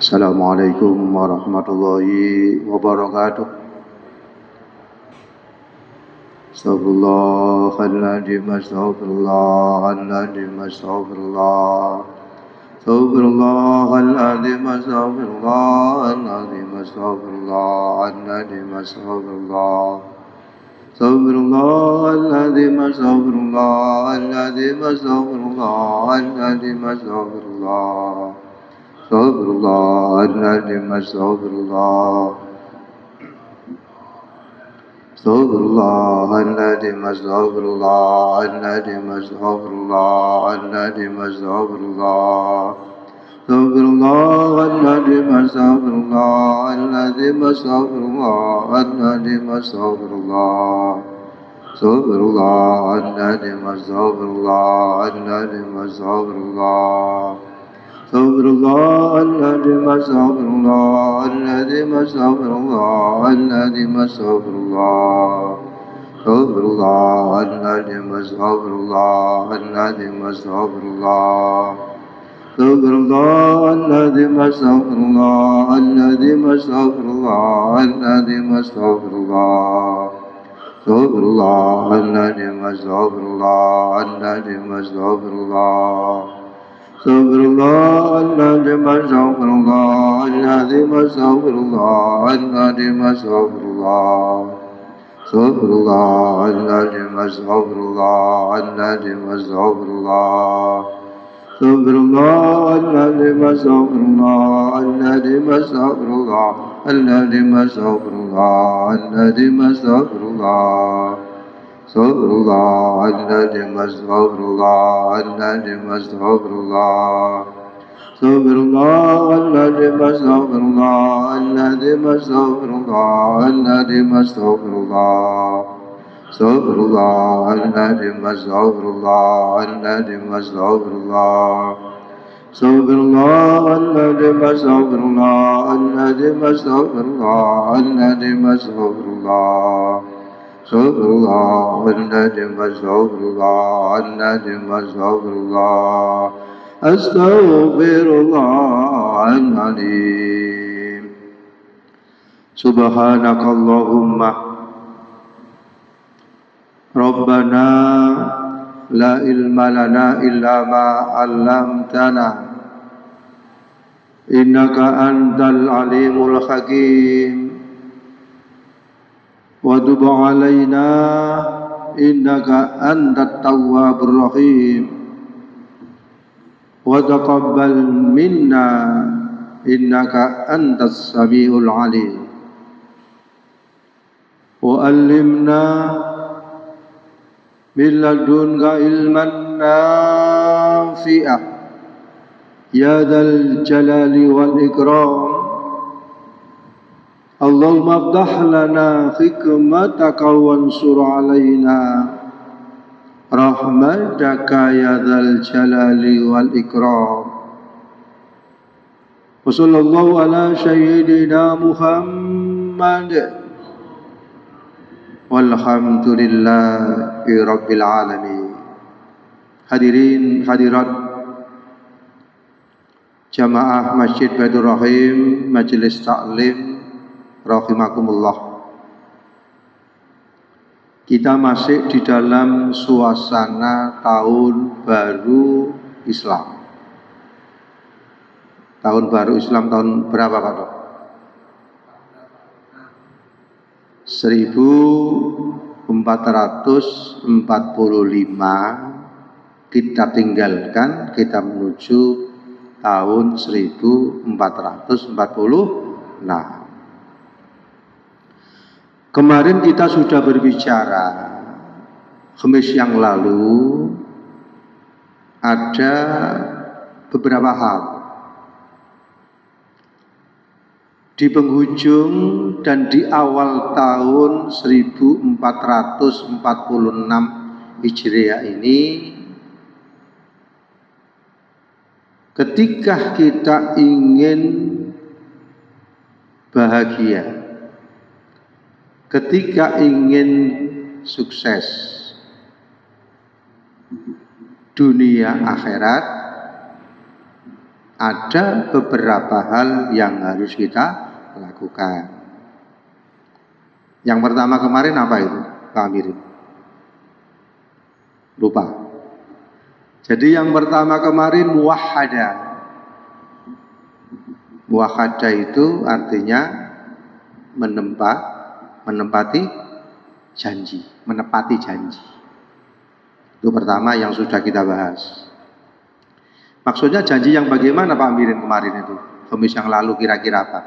Assalamualaikum warahmatullahi wabarakatuh. Astagfirullahaladzim, astagfirullahaladzim, astagfirullah. Astagfirullahaladzim, astagfirullahaladzim, astagfirullahaladzim, astagfirullah. Astagfirullahaladzim, astagfirullahaladzim, astagfirullahaladzim, astagfirullah. Astagfirullahaladzim, astagfirullah. Astagfirullahaladzim, astagfirullahaladzim, astagfirullahaladzim, astagfirullah. Astagfirullahaladzim, astagfirullahaladzim, astagfirullahaladzim, astagfirullah. Astagfirullahaladzim, astagfirullahaladzim, astagfirullah. Astagfirullahaladzim, astagfirullahaladzim, astagfirullahaladzim, astagfirullah. Astagfirullahaladzim, astagfirullahaladzim, astagfirullah. Astagfirullahaladzim, astagfirullahaladzim, astagfirullahaladzim, astagfirullah. Astagfirullahaladzim, astagfirullahaladzim, astagfirullah. Astagfirullahaladzim, astagfirullahaladzim, astagfirullahaladzim, astagfirullah. Astagfirullahaladzim, astagfirullahaladzim, astagfirullah. Astagfirullahaladzim, astagfirullahaladzim, astagfirullahaladzim, astagfirullahaladzim, astagfirullah. Astagfirullahaladzim, astagfirullahaladzim, astagfirullah. Astagfirullahaladzim, astagfirullahaladzim, astagfirullahaladzim, astagfirullah. Astagfirullahaladzim, astagfirullahaladzim, astagfirullah. Astagfirullahaladzim, astagfirullahaladzim, astagfirullahaladzim, astagfirullah. Astagfirullahaladzim, astagfirullahaladzim, astagfirullah. Astaghfirullahaladzim. Subhanakallahumma Rabbana la ilma lana illa ma 'allamtana innaka antal alimul hakim. Wa tub 'alaina innaka antat tawwabur rahim. Wa taqabbal minna innaka antas samiul alim. Wa 'allimna min ladunka ilman nafi'ah ya dzal jalali wal ikram. Allahumma aftah lana hikmataka wansur alaina rahmataka ya dzal jalali wal ikram. Wa sallallahu ala sayyidina Muhammad walhamdulillahi rabbil alamin. Hadirin hadirat jamaah Masjid Baitur Rahim, Majelis Taklim rahimakumullah. Kita masih di dalam suasana tahun baru Islam. Tahun baru Islam tahun berapa Pak Dok? 1445 kita tinggalkan, kita menuju tahun 1446. Kemarin kita sudah berbicara, Khamis yang lalu ada beberapa hal. Di penghujung dan di awal tahun 1446 Hijriah ini, ketika kita ingin bahagia, ketika ingin sukses dunia akhirat, ada beberapa hal yang harus kita lakukan. Yang pertama kemarin apa itu, Pak Amirin? Lupa. Jadi yang pertama kemarin muwahhada. Muwahhada itu artinya menepati janji. Itu pertama yang sudah kita bahas. Maksudnya janji yang bagaimana Pak Amirin kemarin itu? Kamis yang lalu kira-kira apa?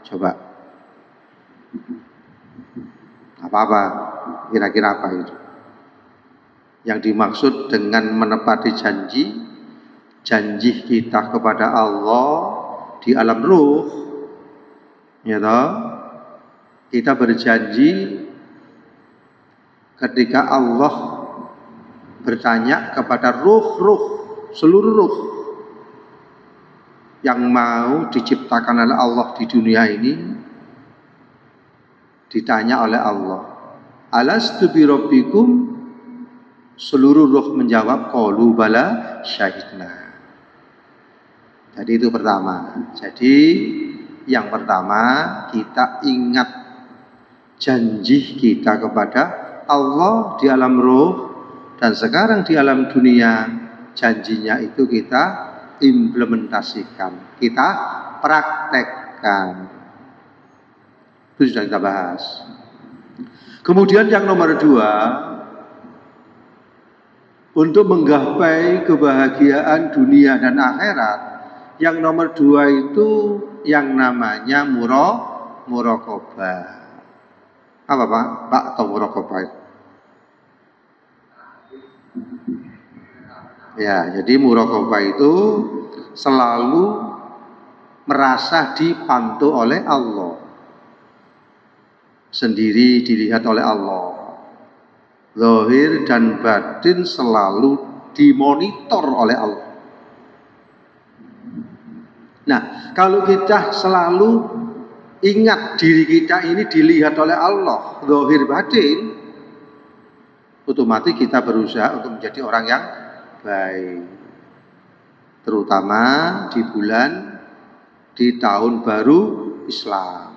Coba. Apa-apa? Kira-kira apa itu? Yang dimaksud dengan menepati janji kita kepada Allah di alam ruh, ya toh? Kita berjanji ketika Allah bertanya kepada seluruh ruh yang mau diciptakan oleh Allah di dunia ini, ditanya oleh Allah, alastu bi rabbikum? Seluruh ruh menjawab, qalu bala syahidna. Jadi itu pertama. Jadi yang pertama kita ingat janji kita kepada Allah di alam ruh, dan sekarang di alam dunia janjinya itu kita implementasikan, kita praktekkan. Itu sudah kita bahas. Kemudian yang nomor 2, untuk menggapai kebahagiaan dunia dan akhirat, yang nomor 2 itu yang namanya muraqabah. Apa Pak? Pak atau muraqabah? Ya, jadi muraqabah itu selalu merasa dipantau oleh Allah, sendiri dilihat oleh Allah. Zahir dan batin selalu dimonitor oleh Allah. Nah, kalau kita selalu ingat diri kita ini dilihat oleh Allah, zahir batin, otomatis kita berusaha untuk menjadi orang yang baik. Terutama di tahun baru Islam.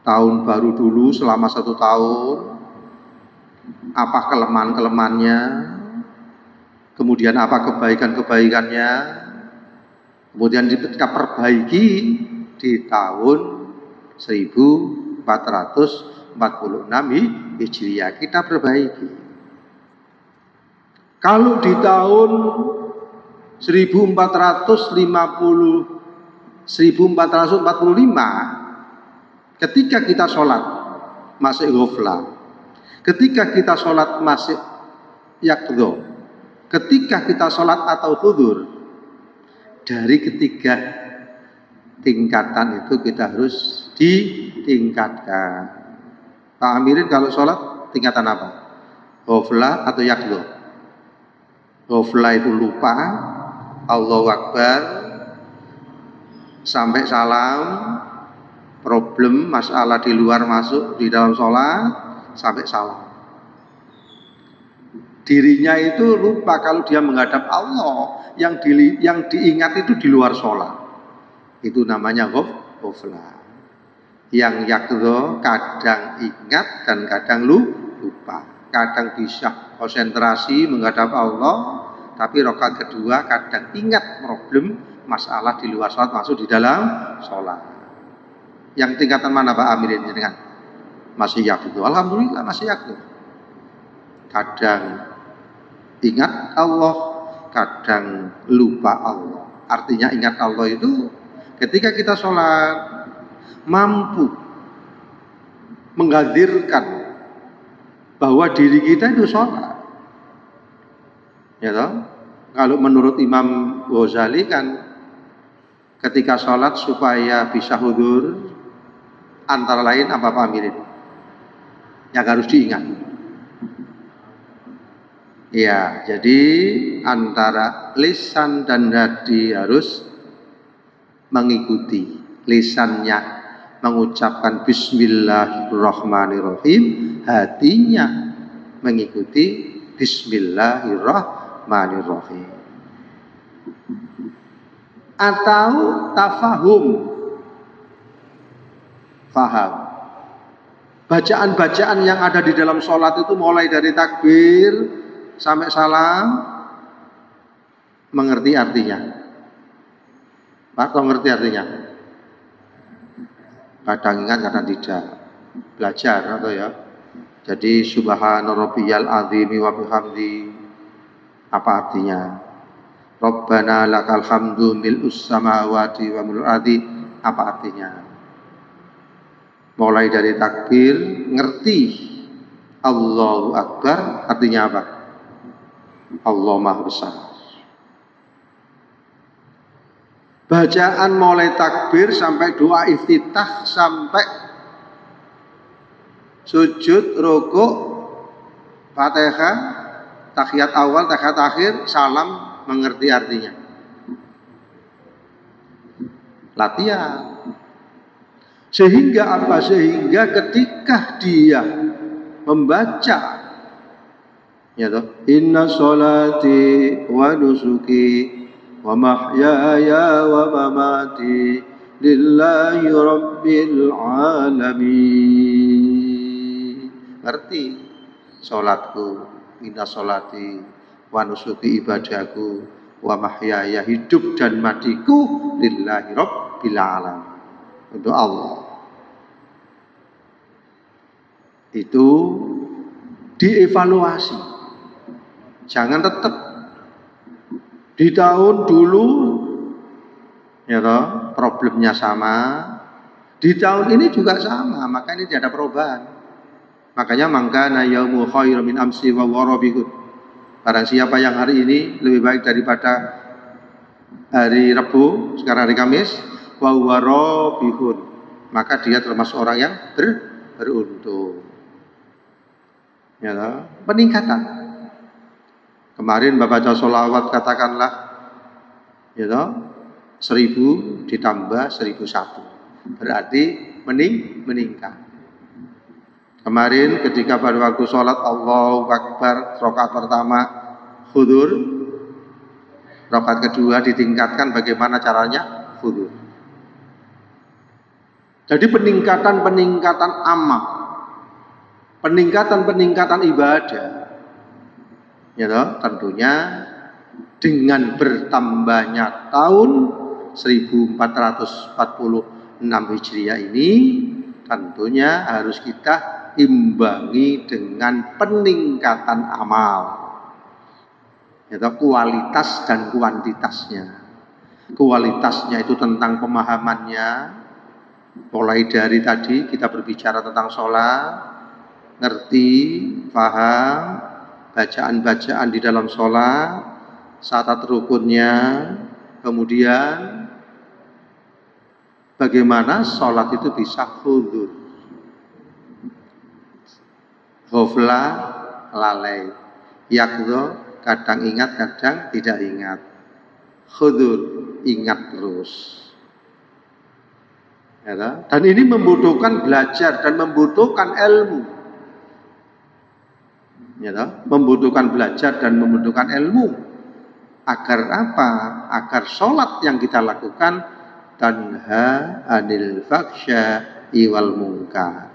Tahun baru dulu selama 1 tahun, apa kelemahan-kelemahannya, kemudian apa kebaikan-kebaikannya, kemudian kita perbaiki di tahun 1446 Hijriah, kita perbaiki. Kalau di tahun 1445 ketika kita sholat masih ghaflah, ketika kita sholat masih yaqdha, ketika kita sholat atau hudur, dari ketiga tingkatan itu kita harus ditingkatkan. Pak Amirin kalau sholat tingkatan apa? Ghaflah atau yaqdha? Ghaflah itu lupa, Allahu Akbar, sampai salam, problem, masalah di luar masuk di dalam sholat, sampai salam. Dirinya itu lupa kalau dia menghadap Allah, yang diingat itu di luar sholat. Itu namanya ghaflah. Yang yaqdha kadang ingat dan kadang lupa. Kadang bisa konsentrasi menghadap Allah, tapi rakaat kedua kadang ingat problem, masalah di luar sholat masuk di dalam sholat. Yang tingkatan mana Pak Amirin jenengan? Masih yaqdha. Alhamdulillah masih yaqdha. Kadang ingat Allah, kadang lupa Allah. Artinya ingat Allah itu ketika kita sholat mampu menghadirkan bahwa diri kita itu sholat. Ya toh? Kalau menurut Imam Ghazali kan ketika sholat supaya bisa hudur, antara lain apa Pak Amirin? Yang harus diingat. Ya, jadi antara lisan dan hati harus mengikuti. Lisannya mengucapkan Bismillahirrahmanirrahim, hatinya mengikuti Bismillahirrahmanirrahim. atau tafahum, faham. Bacaan-bacaan yang ada di dalam sholat itu mulai dari takbir sampai salam, mengerti artinya. Pak, kau ngerti artinya? Kadang ingat, kadang tidak. Belajar atau ya. Jadi subhana rabbiyal azimi wa bihamdi, apa artinya? Rabbana lakal hamdu mil'us samawati wa mil'ul ardi, apa artinya? Mulai dari takbir, ngerti Allahu Akbar, artinya apa? Allah Maha Besar. Bacaan mulai takbir sampai doa iftitah, sampai sujud, rukuk, Fatihah, tahiyat awal, tahiyat akhir, salam, mengerti artinya. Latihan. Sehingga apa? Sehingga ketika dia membaca, ya toh, inna sholati wa nusuki wa mahyaya wa mamati lillahi rabbil alamin. Ngerti? Sholatku, inna sholati wa nusuki, ibadahku, wa mahyaya, hidup dan matiku, lillahi rabbil alamin, untuk Allah. Itu dievaluasi. Jangan tetap di tahun dulu, ya toh, problemnya sama. Di tahun ini juga sama, maka ini tidak ada perubahan. Makanya mangkana yaumu khairu min amsi wa warabihud. Barang siapa yang hari ini lebih baik daripada hari Rabu, sekarang hari Kamis, wa warabihud, maka dia termasuk orang yang beruntung. Ya, peningkatan. Kemarin Bapak baca sholawat, katakanlah, ya, 1000 ditambah 1001, berarti meningkat. Kemarin ketika pada waktu sholat Allahu Akbar, rakaat pertama khudur, rakaat kedua ditingkatkan, bagaimana caranya? Khudur. Jadi peningkatan amal, peningkatan ibadah, ya toh, tentunya dengan bertambahnya tahun 1446 Hijriah ini, tentunya harus kita imbangi dengan peningkatan amal, ya toh, kualitas dan kuantitasnya. Kualitasnya itu tentang pemahamannya, mulai dari tadi kita berbicara tentang sholat, ngerti, paham, bacaan-bacaan di dalam sholat, syarat rukunnya, kemudian bagaimana sholat itu bisa khudur, ghaflah, lalai, yakdo, kadang ingat, kadang tidak ingat, khudur, ingat terus. Ya, dan ini membutuhkan belajar dan membutuhkan ilmu. Ya, membutuhkan belajar dan membutuhkan ilmu. Agar apa? Agar sholat yang kita lakukan tanha anil faksya'i wal munkar.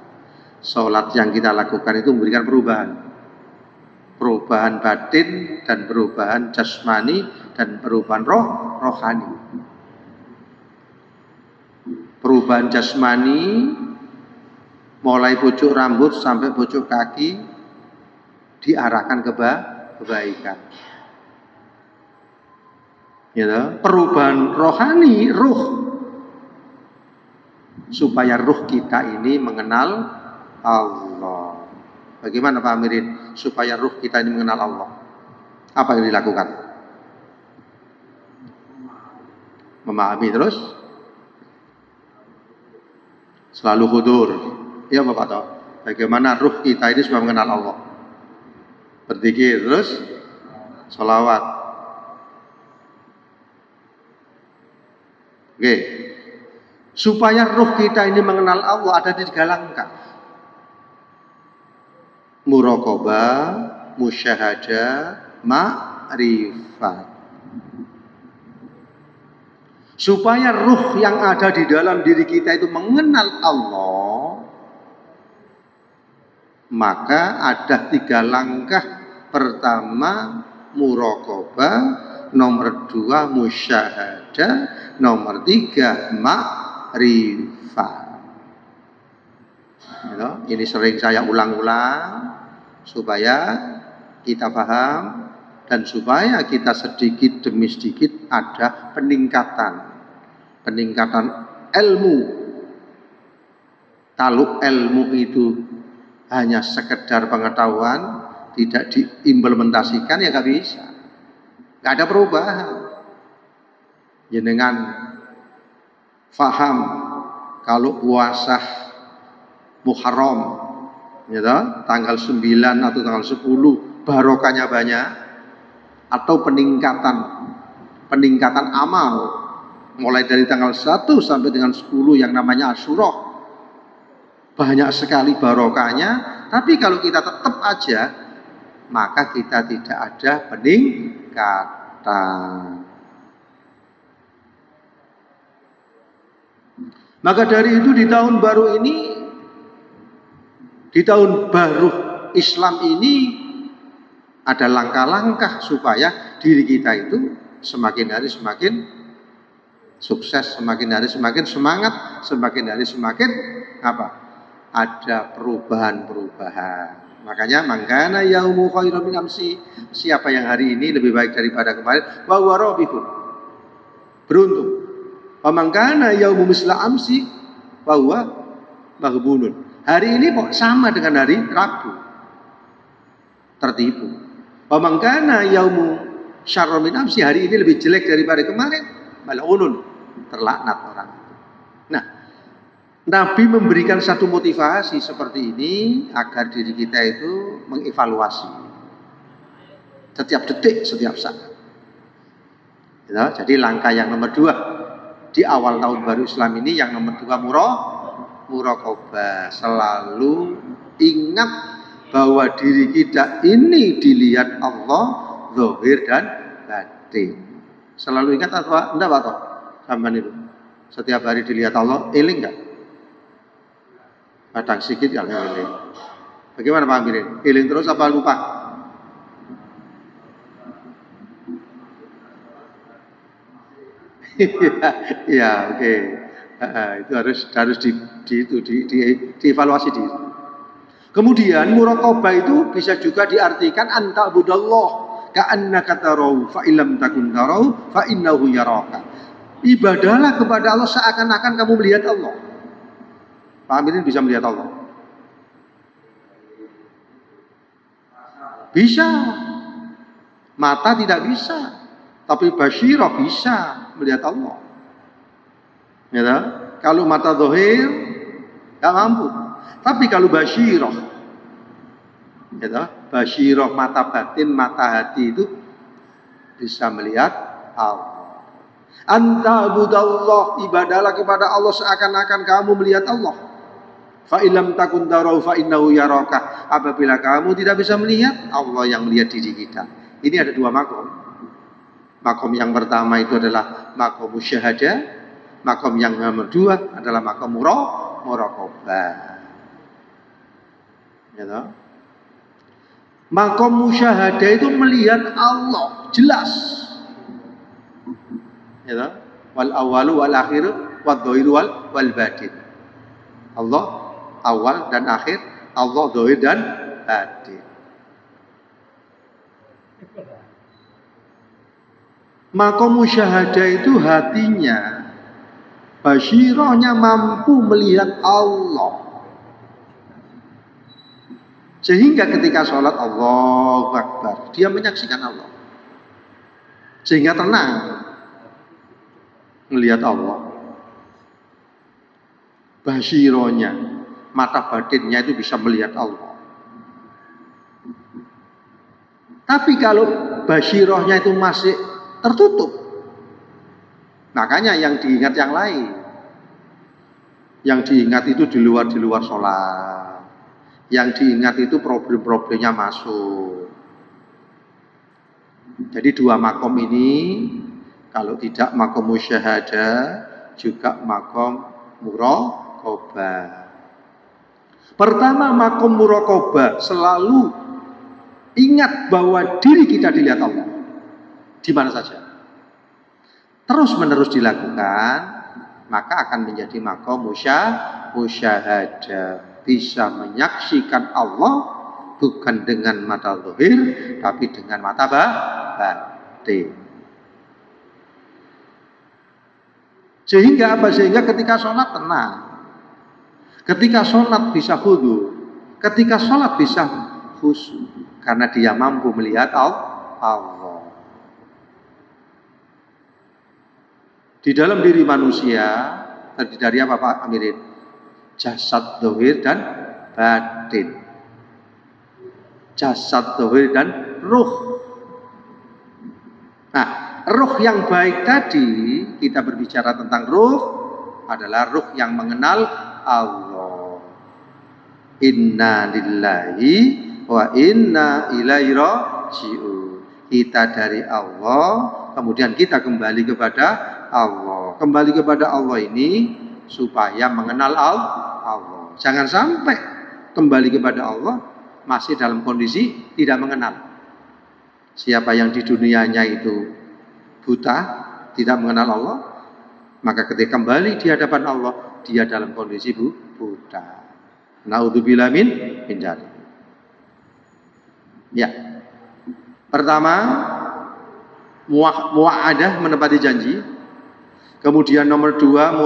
Sholat yang kita lakukan itu memberikan perubahan. Perubahan batin dan perubahan jasmani dan perubahan rohani. Perubahan jasmani mulai pucuk rambut sampai pucuk kaki diarahkan ke kebaikan. Ya, perubahan rohani, ruh, supaya ruh kita ini mengenal Allah. Bagaimana Pak Amirin supaya ruh kita ini mengenal Allah? Apa yang dilakukan? Memahami terus, selalu khudur. Ya Bapak tahu. Bagaimana ruh kita ini supaya mengenal Allah? Berzikir terus, sholawat. Oke. Supaya ruh kita ini mengenal Allah ada di 3 langkah. Muraqabah, musyahadah, ma'rifat. Supaya ruh yang ada di dalam diri kita itu mengenal Allah, maka ada 3 langkah. Pertama muraqabah, nomor 2 musyahadah, nomor 3 ma'rifah. Ini sering saya ulang-ulang supaya kita paham dan supaya kita sedikit demi sedikit ada peningkatan ilmu. Kalau ilmu itu hanya sekedar pengetahuan, tidak diimplementasikan, ya nggak bisa, nggak ada perubahan. Jenengan faham kalau puasa Muharram, ya, tanggal 9 atau tanggal 10 barokahnya banyak, atau peningkatan amal mulai dari tanggal 1 sampai dengan 10 yang namanya Asyura, banyak sekali barokahnya. Tapi kalau kita tetap aja, maka kita tidak ada peningkatan. Maka dari itu di tahun baru ini, di tahun baru Islam ini, ada langkah-langkah supaya diri kita itu semakin hari semakin sukses, semakin hari semakin semangat, semakin hari semakin apa? Ada perubahan-perubahan. Makanya mangkana yaumu khairum min amsi, siapa yang hari ini lebih baik daripada kemarin, wa huwa rabihun, beruntung. Wa mangkana yaumu misla amsi, wa huwa maghbunun. Hari ini kok sama dengan hari Rabu, tertipu. Wa mangkana yaumu syarrun min amsi, hari ini lebih jelek daripada kemarin, mal'unun, terlaknat orang. Nah, Nabi memberikan satu motivasi seperti ini agar diri kita itu mengevaluasi setiap detik, setiap saat. Ya, jadi langkah yang nomor 2 di awal tahun baru Islam ini, yang nomor 2 muraqabah. Selalu ingat bahwa diri kita ini dilihat Allah, zahir dan batin. Selalu ingat atau enggak, Pak Toh? Sampean itu setiap hari dilihat Allah, eling enggak? Kadang sedikit yang eling. Bagaimana Pak Amirin? Eling terus apa lupa? Ya, oke. Itu harus dievaluasi diri. Kemudian muraqabah itu bisa juga diartikan anta budallah ka'annaka tarahu fa illam takun tarahu fa innahu yaraka. Ibadahlah kepada Allah seakan-akan kamu melihat Allah. Pak Amirin bisa melihat Allah? Bisa. Mata tidak bisa, tapi basyirah bisa melihat Allah. Ya, kalau mata zahir nggak mampu. Tapi kalau basyirah, ya, basyirah mata batin, mata hati itu bisa melihat Allah. Anta budallah, ibadahlah kepada Allah seakan-akan kamu melihat Allah. Fa illam takun tarahu fa innahu yaraka. Apabila kamu tidak bisa melihat, Allah yang melihat diri kita. Ini ada 2 makom. Makom yang pertama itu adalah makom musyahadah. Makom yang nomor 2 adalah makom muraqabah. Ya, toh? Makom musyahadah itu melihat Allah jelas. Ya, toh? Wal awalu wal akhiru wal dhahiru wal batin. Allah awal dan akhir, Allah dhahir dan batin. Makom musyahadah itu hatinya, basyirahnya mampu melihat Allah. Sehingga ketika sholat Allahu Akbar, dia menyaksikan Allah. Sehingga tenang melihat Allah. Basyirahnya, mata batinnya itu bisa melihat Allah. Tapi kalau basyirahnya itu masih tertutup, makanya yang diingat yang lain. Yang diingat itu di luar sholat. Yang diingat itu problem-problemnya masuk. Jadi 2 makom ini Kalau tidak makom musyahadah, juga makom muraqabah. Pertama, makom muraqabah, selalu ingat bahwa diri kita dilihat Allah di mana saja. Terus menerus dilakukan, maka akan menjadi makom musyahadah. Bisa menyaksikan Allah bukan dengan mata zahir, tapi dengan mata batin. Sehingga apa? Sehingga ketika sholat tenang, ketika sholat bisa khudu, ketika sholat bisa khusyuk, karena dia mampu melihat Allah. Di dalam diri manusia terdiri dari apa Pak Amirin? Jasad zahir dan batin. Jasad zahir dan ruh. Nah, ruh yang baik tadi, kita berbicara tentang ruh, adalah ruh yang mengenal Allah. Inna lillahi wa inna ilaihi raji'un. Kita dari Allah, kemudian kita kembali kepada Allah. Kembali kepada Allah ini supaya mengenal Allah. Jangan sampai kembali kepada Allah masih dalam kondisi tidak mengenal. Siapa yang di dunianya itu buta, tidak mengenal Allah, maka ketika kembali di hadapan Allah, dia dalam kondisi buta. Naudzubillah min dzalik. Ya. Pertama, mu'adah, menepati janji. Kemudian nomor 2,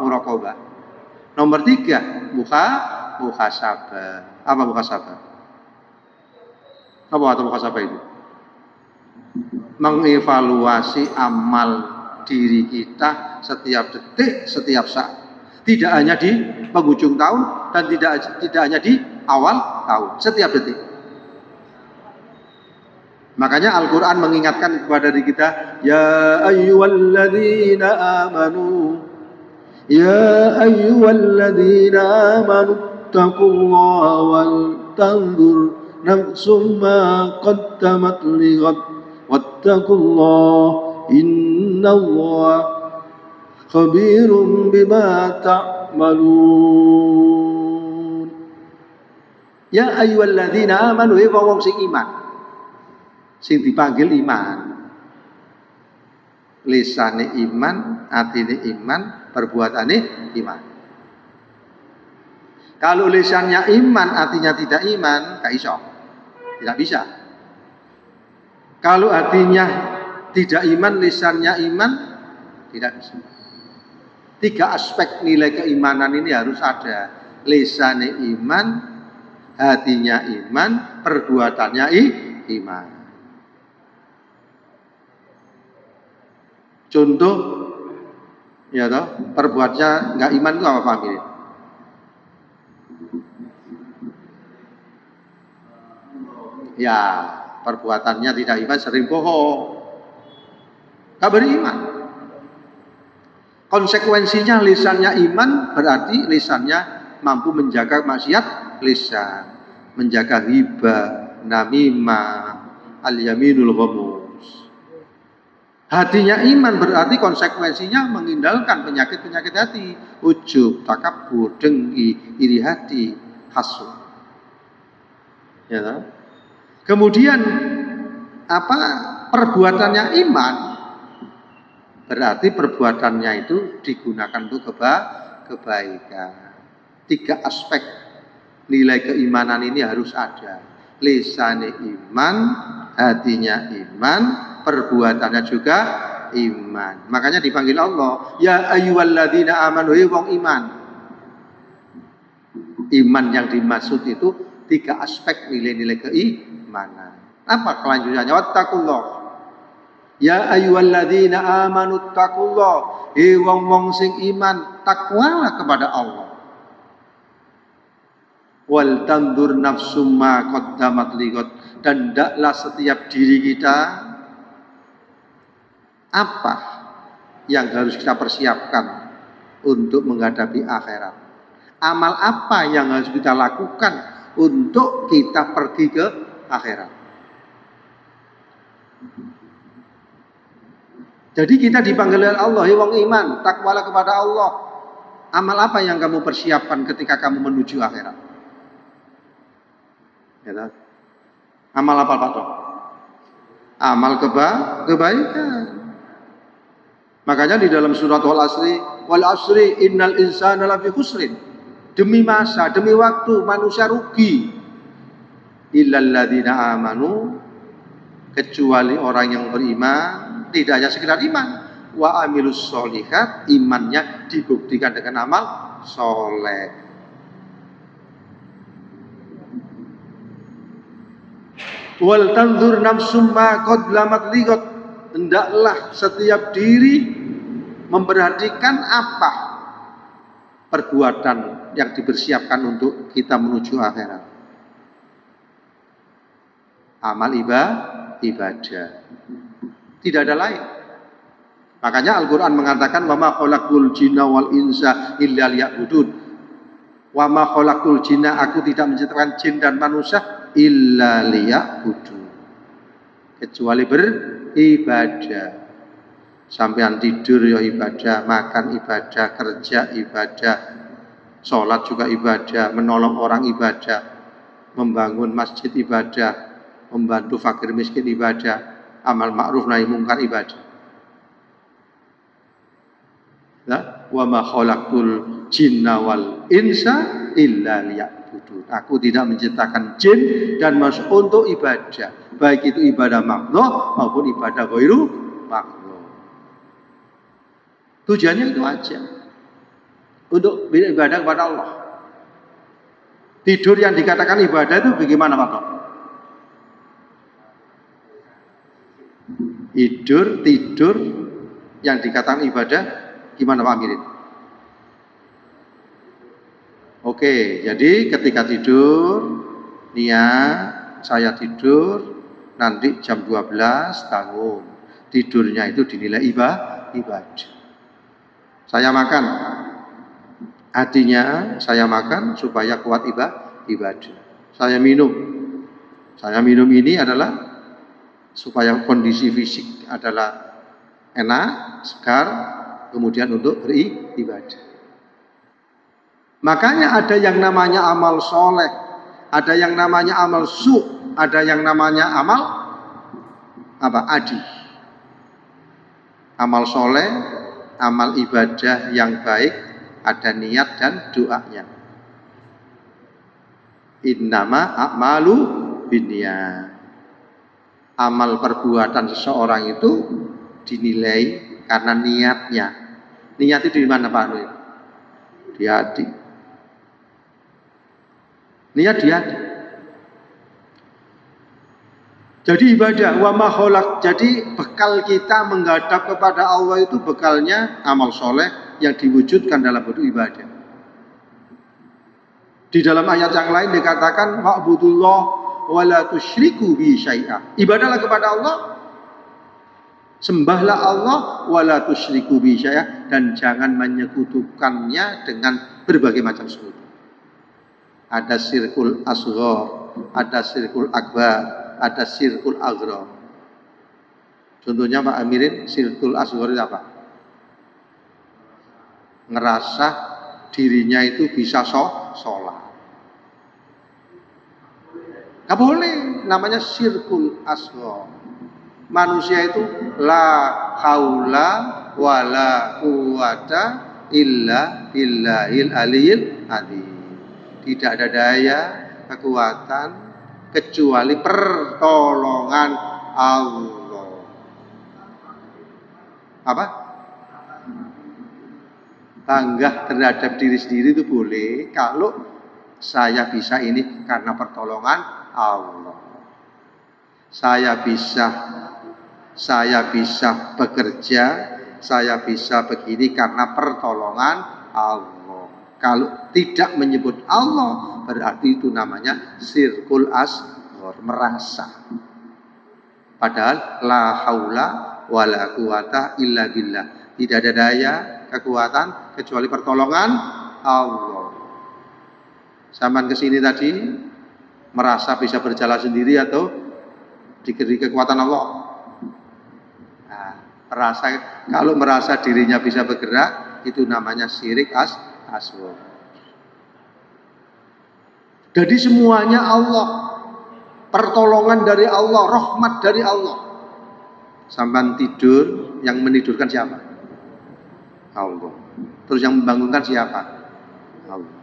muraqabah. Nomor 3, muhasabah. Apa muhasabah? Apa muhasabah itu? Mengevaluasi amal diri kita setiap detik, setiap saat. Tidak hanya di penghujung tahun dan tidak hanya di awal tahun, setiap detik. Makanya Al-Quran mengingatkan kepada diri kita, ya ayyuhalladzina amanu, ya ayyuhalladzina amanu taqullaha wal tanzur nafsum ma qaddamat lighad wattaqullaha innallaha khabirum bima ta'malun. Ya ayyuhalladzina amanu, wong sing iman, sing dipanggil iman, lisane iman, atine iman, perbuatane iman. Kalau lisannya iman, hatinya tidak iman, gak iso, tidak bisa. Kalau hatinya tidak iman, lisannya iman, tidak bisa. 3 aspek nilai keimanan ini harus ada. Lisannya iman, hatinya iman, perbuatannya iman. Contoh, ya toh, perbuatnya nggak iman itu apa Pak Amir? Ya, perbuatannya tidak iman, sering bohong, nggak beriman. Konsekuensinya lisannya iman, berarti lisannya mampu menjaga maksiat lisan, menjaga riba, namimah, al-yaminul ghamus. Hatinya iman, berarti konsekuensinya menghindarkan penyakit-penyakit hati, ujub, takabur, dengki, iri hati, hasud. Ya. Kemudian apa perbuatannya iman? Berarti perbuatannya itu digunakan untuk kebaikan. 3 aspek nilai keimanan ini harus ada. Lisannya iman, hatinya iman, perbuatannya juga iman. Makanya dipanggil Allah, ya ayyuhalladzina amanu, wong iman. Iman yang dimaksud itu 3 aspek nilai-nilai keimanan. Apa kelanjutannya? Wattaqullah. Ya ayyuhalladzina amanu taqullah. Wong sing iman, takwalah kepada Allah. Wal tandur nafsum ma qaddamat lighad, dan hendaklah setiap diri kita apa yang harus kita persiapkan untuk menghadapi akhirat. Amal apa yang harus kita lakukan untuk kita pergi ke akhirat. Jadi kita dipanggil oleh Allah, wong iman, takwalah kepada Allah. Amal apa yang kamu persiapkan ketika kamu menuju akhirat? Ya, amal apa Pak Dok? Amal kebaikan. Makanya di dalam surat wal asri innal insana lafi khusrin. Demi masa, demi waktu manusia rugi. Illal ladzina amanu, kecuali orang yang beriman, tidak hanya sekedar iman, wa amilus sholihat, imannya dibuktikan dengan amal soleh. Wal tanzur nafsum ma qadlamat liqat, hendaklah setiap diri memperhatikan apa perbuatan yang dipersiapkan untuk kita menuju akhirat. Amal ibadah. Tidak ada lain. Makanya Al-Quran mengatakan wa ma khalaqul jinna wal insa illa liya'budun. Wa ma khalaqul jinna, aku tidak menciptakan jin dan manusia illa liya'budun, kecuali beribadah. Sampean tidur ya ibadah, makan ibadah, kerja ibadah, sholat juga ibadah, menolong orang ibadah, membangun masjid ibadah, membantu fakir miskin ibadah, amal ma'ruf nahi mungkar ibadah. Nah, wa ma khalaqtul jinna wal insa illa liya'budun. Aku tidak menciptakan jin dan manusia untuk ibadah, baik itu ibadah makhluk maupun ibadah ghairu makhluk. Tujuannya itu aja, untuk beribadah kepada Allah. Tidur yang dikatakan ibadah itu bagaimana Pak? Tidur yang dikatakan ibadah gimana Pak Amirin? Oke, jadi ketika tidur, niat saya tidur nanti jam 12 bangun. Tidurnya itu dinilai ibadah. Saya makan, artinya saya makan supaya kuat ibadah. Saya minum ini adalah supaya kondisi fisik adalah enak, segar, kemudian untuk beribadah. Makanya ada yang namanya amal soleh, ada yang namanya amal ada yang namanya amal adi. Amal soleh, amal ibadah yang baik, ada niat dan doanya. Innama a'malu binniyat. Amal perbuatan seseorang itu dinilai karena niatnya. Niat itu di mana Pak Nur? Di hati. Niat di hati. Jadi ibadah wa ma khalaq. Jadi bekal kita menghadap kepada Allah itu bekalnya amal soleh yang diwujudkan dalam bentuk ibadah. Di dalam ayat yang lain dikatakan wa'budullah wa la tusyriku bi syai'a. Ibadahlah kepada Allah, sembahlah Allah, wa la tusyriku bi syai'a, dan jangan menyekutukannya dengan berbagai macam sekutu. Ada syirkul asghar, ada syirkul akbar, ada syirkul aghrar. Contohnya Pak Amirin, syirkul asghar itu apa? Ngerasa dirinya itu bisa sholat. Gak boleh, namanya syirkul asghar. Manusia itu la haula wala quwata illa billahil aliyil azim. Tidak ada daya, kekuatan kecuali pertolongan Allah. Apa? Bangga terhadap diri sendiri itu boleh kalau saya bisa ini karena pertolongan Allah. Saya bisa bekerja, saya bisa begini karena pertolongan Allah. Kalau tidak menyebut Allah, berarti itu namanya syirkul asghar, merasa. Padahal la haula wala quwata illa billah. Tidak ada daya, kekuatan kecuali pertolongan Allah. Zaman kesini tadi merasa bisa berjalan sendiri atau diberi kekuatan Allah? Nah, Kalau merasa dirinya bisa bergerak, itu namanya syirik asghar. Jadi semuanya Allah, pertolongan dari Allah, rahmat dari Allah. Sampai tidur, yang menidurkan siapa? Allah. Terus yang membangunkan siapa? Allah.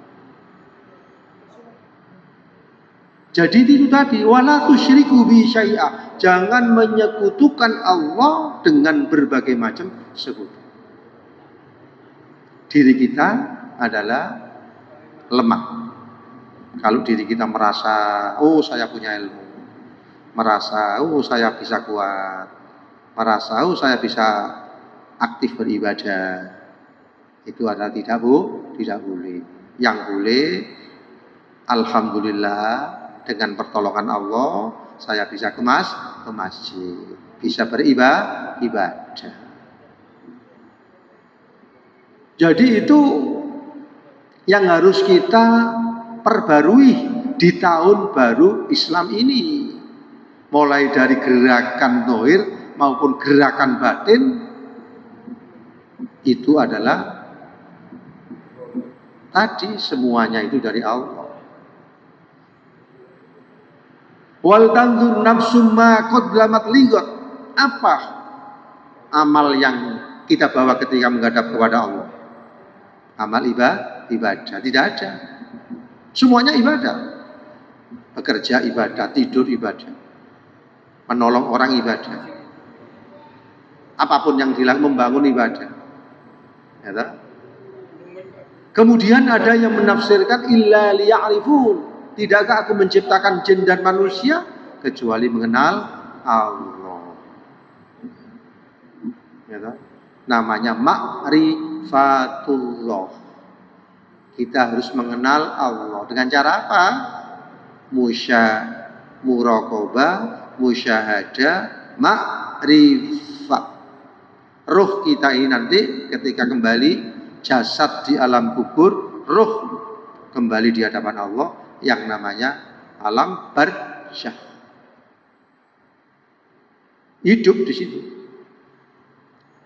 Jadi itu tadi, wala tusyriku bi syai'a. Jangan menyekutukan Allah dengan berbagai macam sekutu. Diri kita adalah lemah. Kalau diri kita merasa, oh saya punya ilmu, merasa, oh saya bisa kuat, merasa, oh saya bisa aktif beribadah, itu adalah tidak boleh. Yang boleh, alhamdulillah, dengan pertolongan Allah, saya bisa ke masjid, bisa beribadah. Jadi itu yang harus kita perbarui di tahun baru Islam ini. Mulai dari gerakan zahir maupun gerakan batin, itu adalah tadi semuanya itu dari Allah. Wal tanzur nafsum ma qaddamat ligat. Apa amal yang kita bawa ketika menghadap kepada Allah? Amal ibadah tidak ada. Semuanya ibadah. Bekerja ibadah, tidur ibadah, menolong orang ibadah. Apapun yang dilakukan membangun ibadah. Ya, kemudian ada yang menafsirkan illa liya'rifun. Tidakkah aku menciptakan jin dan manusia kecuali mengenal Allah? Ya, namanya ma'rifatullah. Kita harus mengenal Allah. Dengan cara apa? Muraqabah, musyahadah, ma'rifat. Ruh kita ini nanti ketika kembali jasad di alam kubur, ruh kembali di hadapan Allah yang namanya alam barzakhh. Hidup di situ.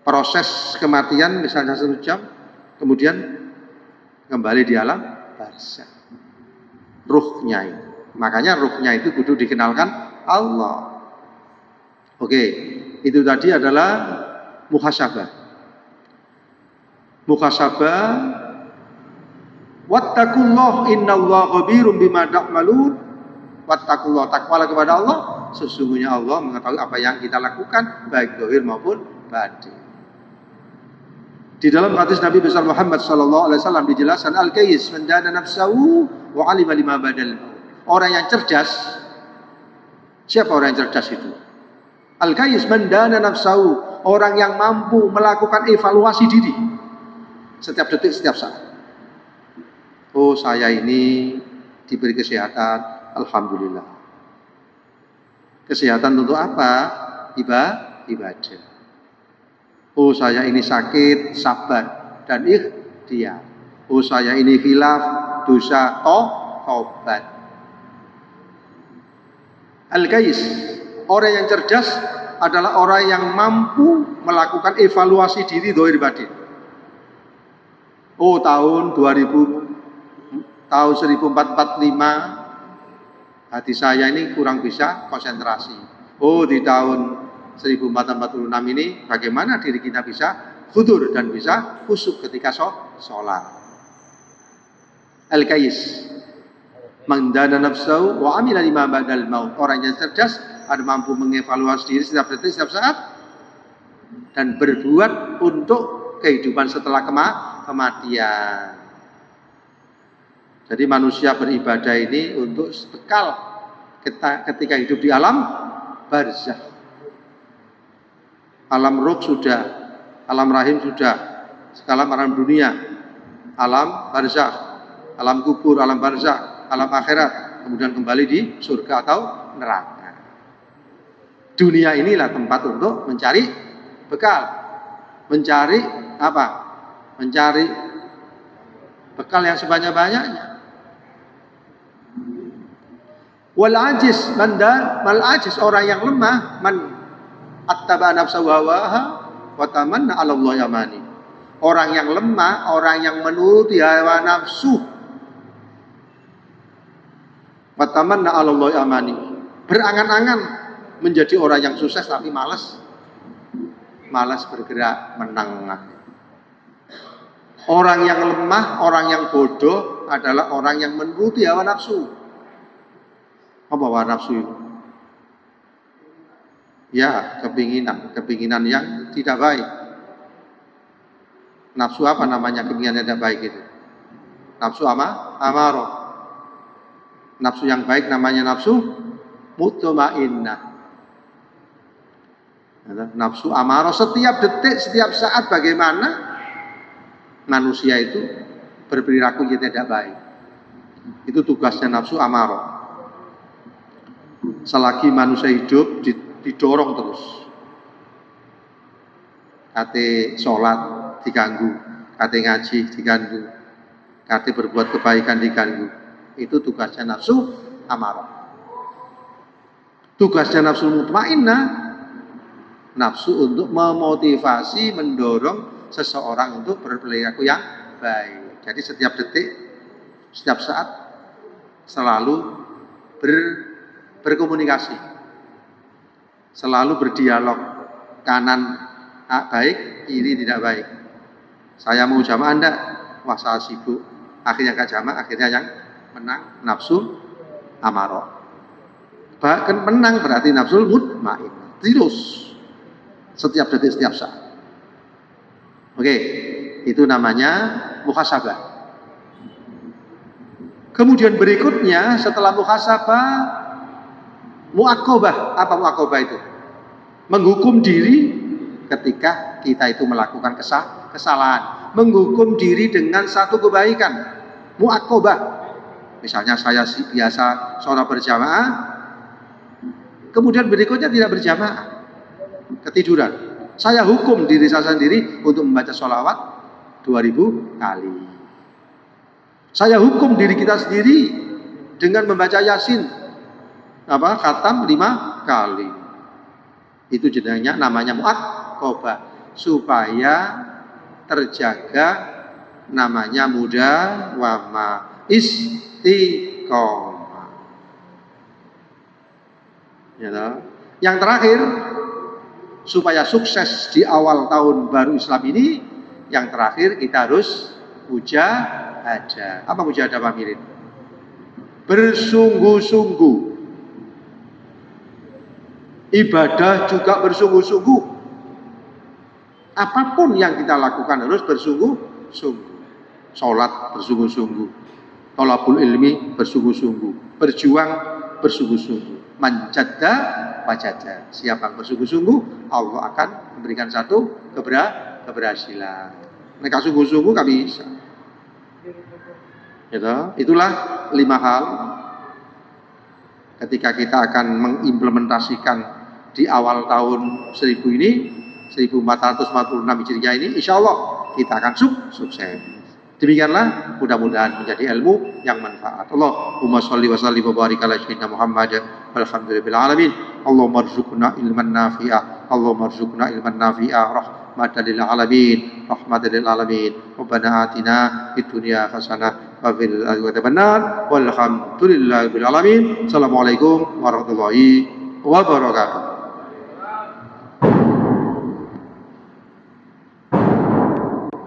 Proses kematian misalnya 1 jam, kemudian kembali di alam barzakh. Ruhnya itu. Makanya ruhnya itu kudu dikenalkan Allah. Oke, itu tadi adalah muhasabah. Muhasabah, wattaqullah innallaha khabirum bima ta'malun. Wattaqullah, takwalah kepada Allah, sesungguhnya Allah mengetahui apa yang kita lakukan baik zahir maupun batin. Di dalam hadis Nabi besar Muhammad sallallahu alaihi wasallam dijelaskan al-kayis man dana nafsahu wa 'alima lima badal. Orang yang cerdas, siapa orang yang cerdas itu? Al-kayis man dana nafsahu, orang yang mampu melakukan evaluasi diri setiap detik, setiap saat. Oh, saya ini diberi kesehatan, alhamdulillah. Kesehatan untuk apa? Ibadah. Oh, saya ini sakit, sabar dan ikhtiar. Oh, saya ini khilaf, dosa, taubat. Al-Qais, orang yang cerdas adalah orang yang mampu melakukan evaluasi diri zahir batin. Oh, tahun 1445 hati saya ini kurang bisa konsentrasi. Oh, di tahun 1446 ini bagaimana diri kita bisa khudur dan bisa khusyuk ketika sholat. Al-Qais, man dana nafsahu wa amila lima ba'dal maut. Orang yang cerdas ada mampu mengevaluasi diri setiap detik, setiap saat dan berbuat untuk kehidupan setelah kematian. Jadi manusia beribadah ini untuk kekal ketika hidup di alam barzakh. Alam ruh sudah, alam rahim sudah, sekarang alam dunia, alam barzakh, alam kubur, alam barzakh, alam akhirat, kemudian kembali di surga atau neraka. Dunia inilah tempat untuk mencari bekal, mencari apa? Mencari bekal yang sebanyak-banyaknya. Wal ajiz mal ajiz, orang yang lemah, man attaba nafsahu hawaha, wa tamanna 'ala Allah yamani. Orang yang lemah, orang yang menuruti hawa nafsu, wa tamanna 'ala Allah yamani. Berangan-angan menjadi orang yang sukses tapi malas bergerak menengah. Orang yang lemah, orang yang bodoh adalah orang yang menuruti hawa nafsu. Apa hawa nafsu itu? Ya, kepinginan yang tidak baik. Nafsu apa namanya kepinginan yang tidak baik itu? Nafsu amarah. Nafsu yang baik namanya nafsu mutmainnah. Nafsu amarah setiap detik, setiap saat bagaimana manusia itu berperilaku yang tidak baik. Itu tugasnya nafsu amarah. Selagi manusia hidup didorong terus. Kate sholat diganggu, kate ngaji diganggu, kate berbuat kebaikan diganggu. Itu tugasnya nafsu amarah. Tugasnya nafsu mutmainnah, nafsu untuk memotivasi, mendorong seseorang untuk berperilaku yang baik. Jadi setiap detik, setiap saat selalu berkomunikasi, selalu berdialog, kanan baik, kiri tidak baik. Saya mau jamaah Anda, wah saya sibuk. Akhirnya gak jamaah, akhirnya yang menang nafsu amarah. Bahkan menang berarti nafsu mutmainnah. Terus setiap detik, setiap saat. Oke, itu namanya muhasabah. Kemudian berikutnya setelah muhasabah, muaqabah. Apa muaqabah itu? Menghukum diri ketika kita itu melakukan kesalahan. Menghukum diri dengan satu kebaikan. Muaqabah. Misalnya saya biasa sholat berjamaah, kemudian berikutnya tidak berjamaah, ketiduran. Saya hukum diri saya sendiri untuk membaca sholawat 2000 kali. Saya hukum diri kita sendiri dengan membaca Yasin khatam 5 kali. Itu jenengnya namanya muaqabah, supaya terjaga namanya mudawamah, istiqomah. Ya, yang terakhir, supaya sukses di awal tahun baru Islam ini, yang terakhir kita harus mujahadah. Apa mujahadah Pak Mirin? Bersungguh-sungguh. Ibadah juga bersungguh-sungguh. Apapun yang kita lakukan harus bersungguh-sungguh. Sholat bersungguh-sungguh. Thalabul ilmi bersungguh-sungguh. Berjuang bersungguh-sungguh. Manjadda wajadda. Siapa yang bersungguh-sungguh, Allah akan memberikan satu keberhasilan. Mereka sungguh-sungguh gak bisa. Itulah 5 hal ketika kita akan mengimplementasikan di awal tahun 1000 ini, 1446 Hijriah ini, insya Allah kita akan sukses. Demikianlah, mudah-mudahan menjadi ilmu yang manfaat. Allahumma sholli wa sallim wa barik ala sayyidina Muhammad walhamdulillahil alamin. Allahumma rzuqna ilman nafi'ah. Allahumma rzuqna ilman nafi'ah rahmatan lil alamin. Rahmatan lil alamin. Rabbana atina fid dunya hasanah wa fil akhirati hasanah walhamdulillahil alamin. Assalamualaikum warahmatullahi wabarakatuh.